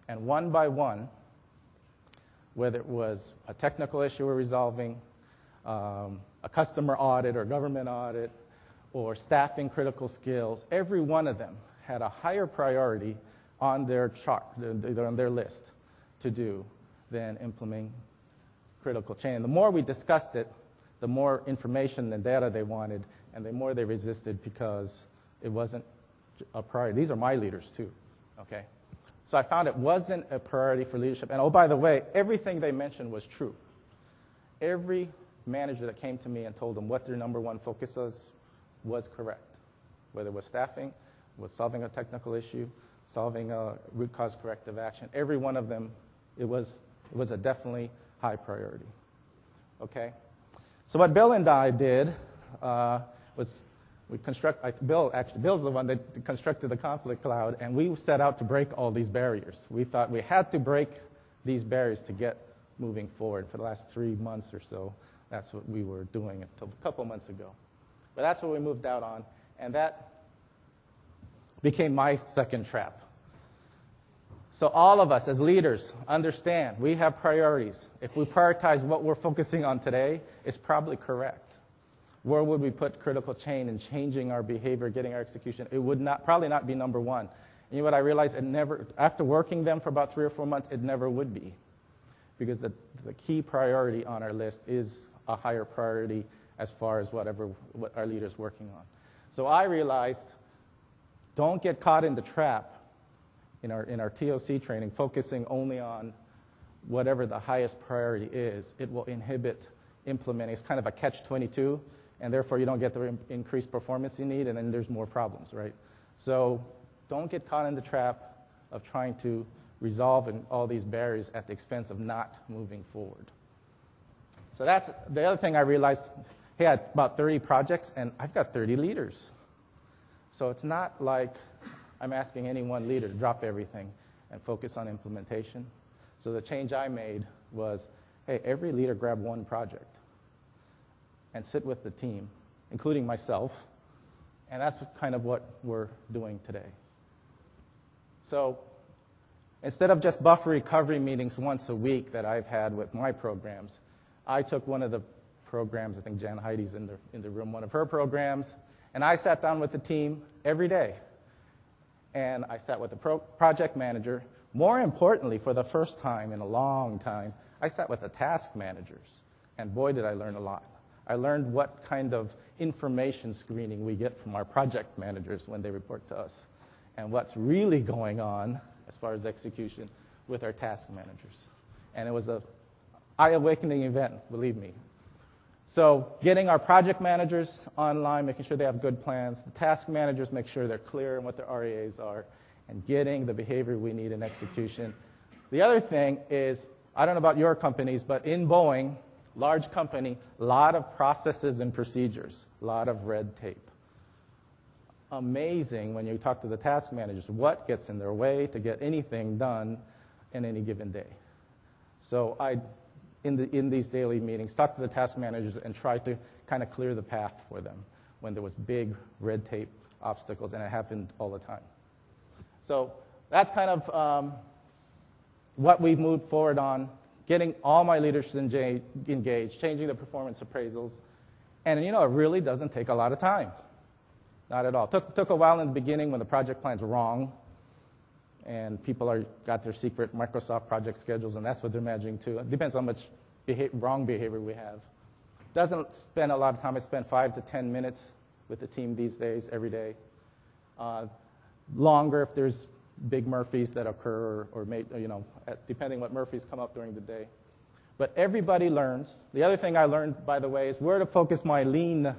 And one by one, whether it was a technical issue we're resolving, a customer audit or government audit, or staffing critical skills, every one of them had a higher priority on their chart, on their list to do than implementing critical change. And the more we discussed it, the more information and data they wanted, and the more they resisted because it wasn't a priority. These are my leaders too, okay? So I found it wasn't a priority for leadership. And oh, by the way, everything they mentioned was true. Every manager that came to me and told them what their number one focus was correct. Whether it was staffing, was solving a technical issue, solving a root cause corrective action, every one of them, it was a definitely high priority. Okay? So what Bill and I did was Bill's the one that constructed the conflict cloud, and we set out to break all these barriers. We thought we had to break these barriers to get moving forward. For the last 3 months or so, that's what we were doing until a couple months ago. But that's what we moved out on, and that became my second trap. So all of us as leaders understand we have priorities. If we prioritize what we're focusing on today, it's probably correct. Where would we put critical change in changing our behavior, getting our execution? It would probably not be number one. And you know what I realized? After working them for about 3 or 4 months, it never would be. Because the key priority on our list is a higher priority as far as what our leader's working on. So I realized, don't get caught in the trap in our TOC training, focusing only on whatever the highest priority is. It will inhibit implementing. It's kind of a catch-22, and therefore you don't get the increased performance you need, and then there's more problems, right? So don't get caught in the trap of trying to resolve all these barriers at the expense of not moving forward. So that's the other thing I realized. Hey, I had about 30 projects, and I've got 30 leaders. So it's not like I'm asking any one leader to drop everything and focus on implementation. So the change I made was, hey, every leader grab one project and sit with the team, including myself, and that's kind of what we're doing today. So instead of just buffer recovery meetings once a week that I've had with my programs, I took one of the programs, I think Jan Heidi's in the room, one of her programs, and I sat down with the team every day. And I sat with the project manager. More importantly, for the first time in a long time, I sat with the task managers. And boy, did I learn a lot. I learned what kind of information screening we get from our project managers when they report to us, and what's really going on as far as execution with our task managers. And it was an eye-awakening event, believe me. So getting our project managers online, making sure they have good plans, the task managers make sure they're clear on what their REAs are, and getting the behavior we need in execution. The other thing is, I don't know about your companies, but in Boeing, large company, a lot of processes and procedures, a lot of red tape. Amazing when you talk to the task managers, what gets in their way to get anything done in any given day. So in these daily meetings, talk to the task managers and try to kind of clear the path for them when there was big red tape obstacles, and it happened all the time. So that's kind of what we've moved forward on, getting all my leaders engaged, changing the performance appraisals. And you know, it really doesn't take a lot of time. Not at all. Took a while in the beginning when the project plan's wrong, and people got their secret Microsoft project schedules, and that's what they're managing too. It depends on how much wrong behavior we have. Doesn't spend a lot of time. I spend 5 to 10 minutes with the team these days, every day. Longer if there's big Murphys that occur, or depending what Murphys come up during the day. But everybody learns. The other thing I learned, by the way, is where to focus my lean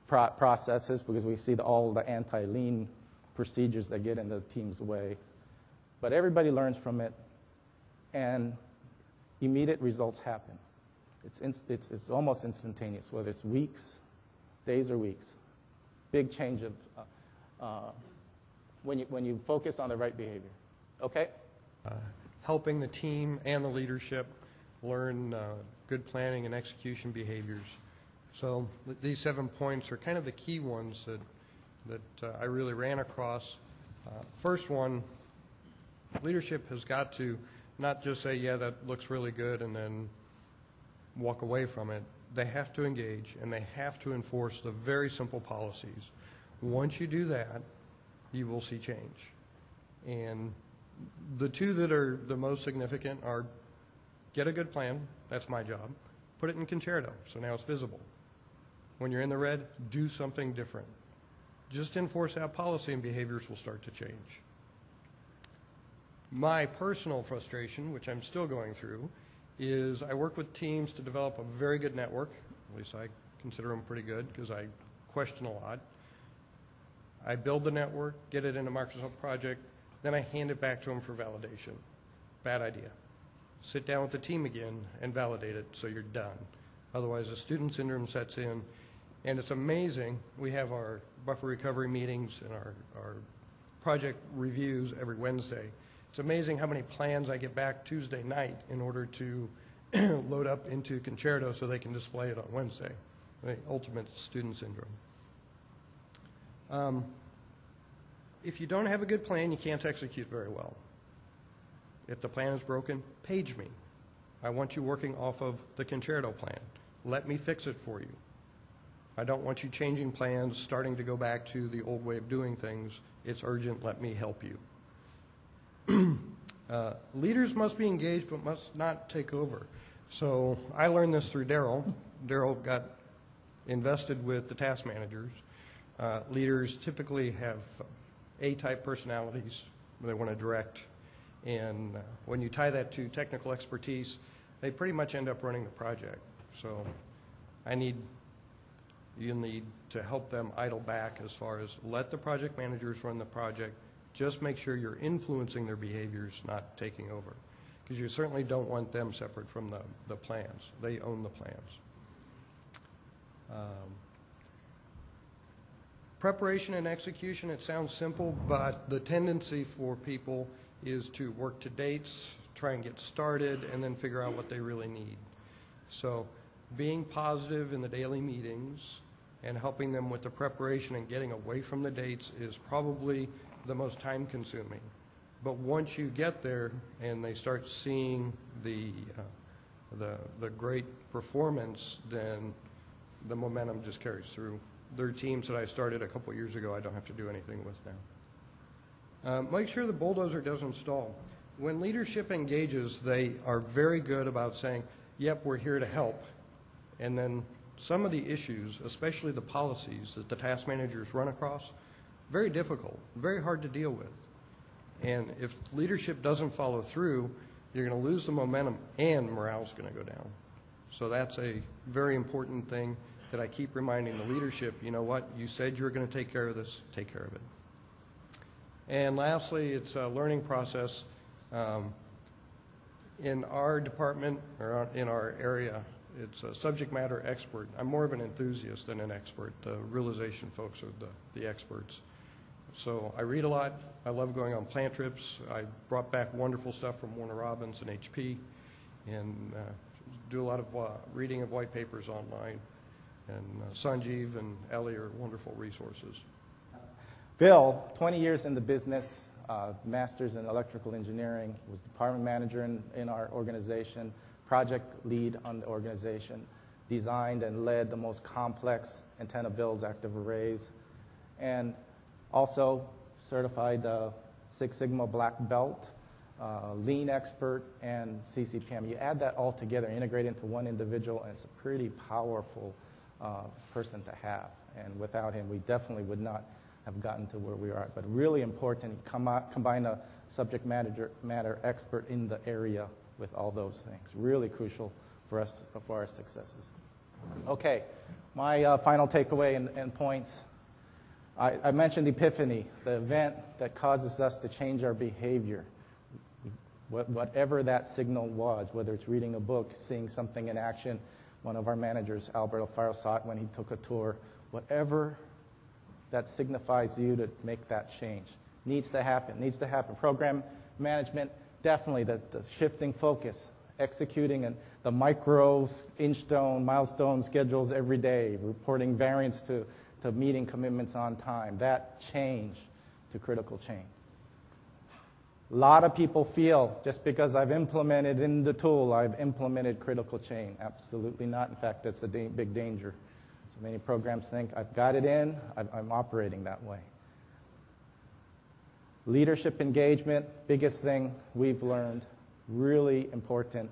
processes, because we see all the anti-lean procedures that get in the team's way. But everybody learns from it, and immediate results happen. It's almost instantaneous, whether it's weeks, days, or weeks. Big change of when you focus on the right behavior. Okay? Helping the team and the leadership learn good planning and execution behaviors. So these 7 points are kind of the key ones that I really ran across. First one Leadership has got to not just say, yeah, that looks really good, and then walk away from it. They have to engage, and they have to enforce the very simple policies. Once you do that, you will see change. And the two that are the most significant are get a good plan, that's my job, put it in Concerto, so now it's visible. When you're in the red, do something different. Just enforce that policy and behaviors will start to change. My personal frustration, which I'm still going through, is I work with teams to develop a very good network. At least I consider them pretty good because I question a lot. I build the network, get it in a Microsoft project, then I hand it back to them for validation. Bad idea. Sit down with the team again and validate it so you're done. Otherwise, the student syndrome sets in. And it's amazing. We have our buffer recovery meetings and our project reviews every Wednesday. It's amazing how many plans I get back Tuesday night in order to load up into Concerto so they can display it on Wednesday. The ultimate student syndrome. If you don't have a good plan, you can't execute very well. If the plan is broken, page me. I want you working off of the Concerto plan. Let me fix it for you. I don't want you changing plans, starting to go back to the old way of doing things. It's urgent. Let me help you. Leaders must be engaged but must not take over. So I learned this through Daryl. Daryl got invested with the task managers. Leaders typically have A-type personalities. They want to direct. And when you tie that to technical expertise, they pretty much end up running the project. So you need to help them idle back as far as let the project managers run the project. Just make sure you're influencing their behaviors, not taking over. Because you certainly don't want them separate from the plans. They own the plans. Preparation and execution, it sounds simple, but the tendency for people is to work to dates, try and get started, and then figure out what they really need. So being positive in the daily meetings and helping them with the preparation and getting away from the dates is probably the most time consuming. But once you get there and they start seeing the great performance, then the momentum just carries through. There are teams that I started a couple years ago I don't have to do anything with now. Make sure the bulldozer doesn't stall. When leadership engages, they are very good about saying, yep, we're here to help. And then some of the issues, especially the policies that the task managers run across, very difficult, very hard to deal with. And if leadership doesn't follow through, you're going to lose the momentum and morale's going to go down. So that's a very important thing that I keep reminding the leadership, you know what, you said you were going to take care of this, take care of it. And lastly, it's a learning process. In our department, or in our area, it's a subject matter expert. I'm more of an enthusiast than an expert. The realization folks are the experts. So I read a lot. I love going on plant trips. I brought back wonderful stuff from Warner Robins and HP, and do a lot of reading of white papers online. And Sanjeev and Ellie are wonderful resources. Bill, 20 years in the business, master's in electrical engineering, was department manager in our organization, project lead on the organization, designed and led the most complex antenna builds, active arrays, and also certified Six Sigma black belt, lean expert, and CCPM. You add that all together, integrate into one individual, and it's a pretty powerful person to have. And without him, we definitely would not have gotten to where we are. But really important, combine a subject matter expert in the area with all those things. Really crucial for us, for our successes. Okay, my final takeaway and points. I mentioned Epiphany, the event that causes us to change our behavior. Whatever that signal was, whether it's reading a book, seeing something in action. One of our managers, Albert Alfaro, saw it when he took a tour. Whatever that signifies you to make that change needs to happen, needs to happen. Program management, definitely the shifting focus, executing and the micro, inch-stone, milestone schedules every day, reporting variance to meeting commitments on time. That change to critical change. A lot of people feel just because I've implemented in the tool, I've implemented critical chain. Absolutely not. In fact, that's a big danger. So many programs think, I've got it in, I'm operating that way. Leadership engagement, biggest thing we've learned, really important.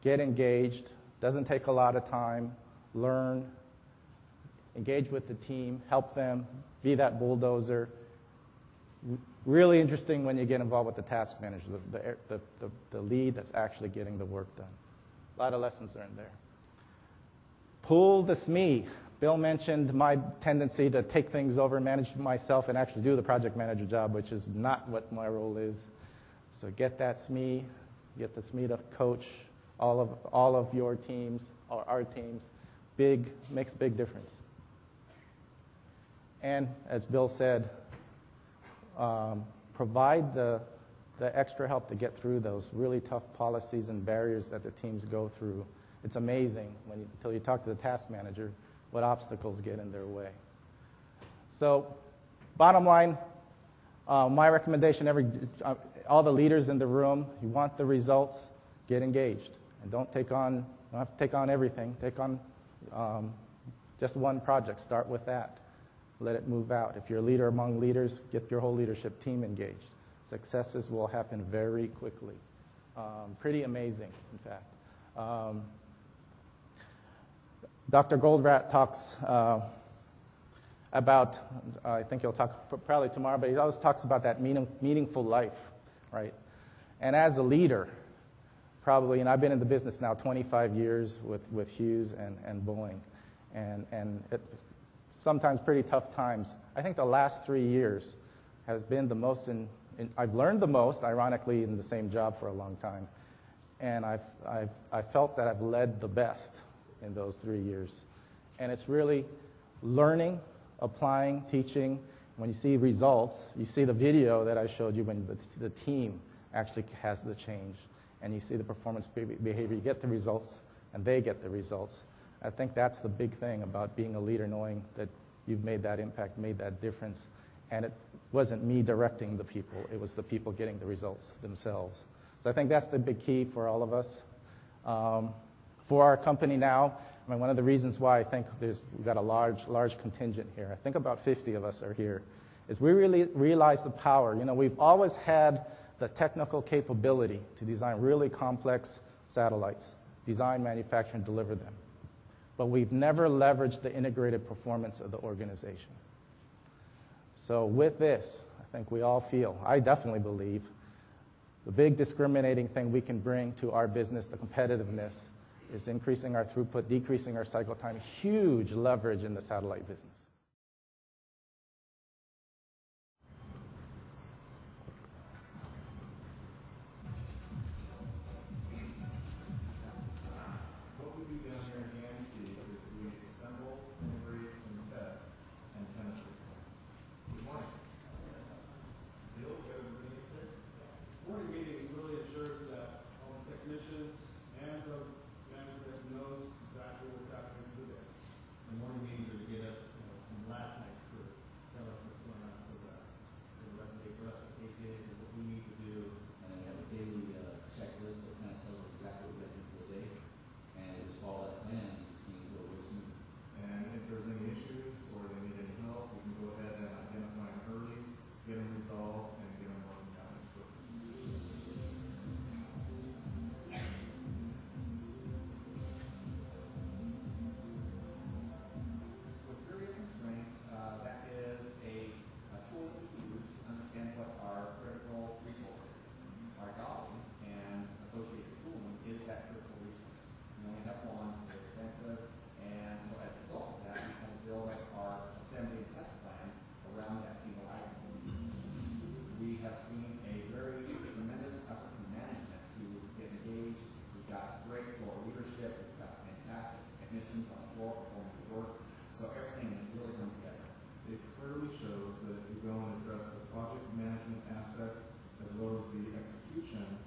Get engaged, doesn't take a lot of time, learn, engage with the team, help them, be that bulldozer. Really interesting when you get involved with the task manager, the lead that's actually getting the work done. A lot of lessons learned there. Pull the SME. Bill mentioned my tendency to take things over, manage myself, and actually do the project manager job, which is not what my role is. So get that SME, get the SME to coach all of your teams, or our teams. Makes a big difference. And as Bill said, provide the extra help to get through those really tough policies and barriers that the teams go through. It's amazing until you talk to the task manager what obstacles get in their way. So bottom line, my recommendation, all the leaders in the room, you want the results, get engaged. And don't have to take on everything. Take on just one project. Start with that. Let it move out. If you're a leader among leaders, get your whole leadership team engaged. Successes will happen very quickly. Pretty amazing, in fact. Dr. Goldratt talks about, I think he'll talk probably tomorrow, but he always talks about that meaningful life, right? And as a leader, probably, and I've been in the business now 25 years with Hughes and Boeing, and sometimes pretty tough times. I think the last 3 years has been the most, I've learned the most, ironically, in the same job for a long time, and I've felt that I've led the best in those 3 years. And it's really learning, applying, teaching. When you see results, you see the video that I showed you when the team actually has the change, and you see the performance behavior. You get the results, and they get the results. I think that's the big thing about being a leader, knowing that you've made that impact, made that difference. And it wasn't me directing the people. It was the people getting the results themselves. So I think that's the big key for all of us. For our company now, I mean, one of the reasons why I think we've got a large contingent here, I think about 50 of us are here, is we really realize the power. You know, we've always had the technical capability to design really complex satellites, design, manufacture, and deliver them. But we've never leveraged the integrated performance of the organization. So with this, I think we all feel, I definitely believe, the big discriminating thing we can bring to our business, the competitiveness, is increasing our throughput, decreasing our cycle time, huge leverage in the satellite business. What we do down here in AMC is we assemble, integrate, and test antenna systems. Good morning. Bill, good everybody here? Morning meeting really ensures that all the technicians and the management knows exactly what's happening today. The morning meetings are to get us, from last night's crew, tell us what's going on for the rest of the day for us to take in and what we need to do. And we have a daily checklist that kind of tells us exactly what we're going to do for the day. And we just follow that plan and it seems to go very smooth. And if there's any issues or they need any help, we can go ahead and identify them early, get them resolved, and get them working down as quickly. With period constraints, that is a tool that we use to understand what our critical resources are. Our dolly and associated tooling is that critical resource. We only have one, they're expensive, and so as a result of that, we can build our assembly and test plans around that single item. We have seen a very tremendous effort from management to get engaged. We've got great floor leadership, we've got fantastic technicians on the floor performing the work, so everything is really coming together. It clearly shows that if you go and address the project management aspects as well as the execution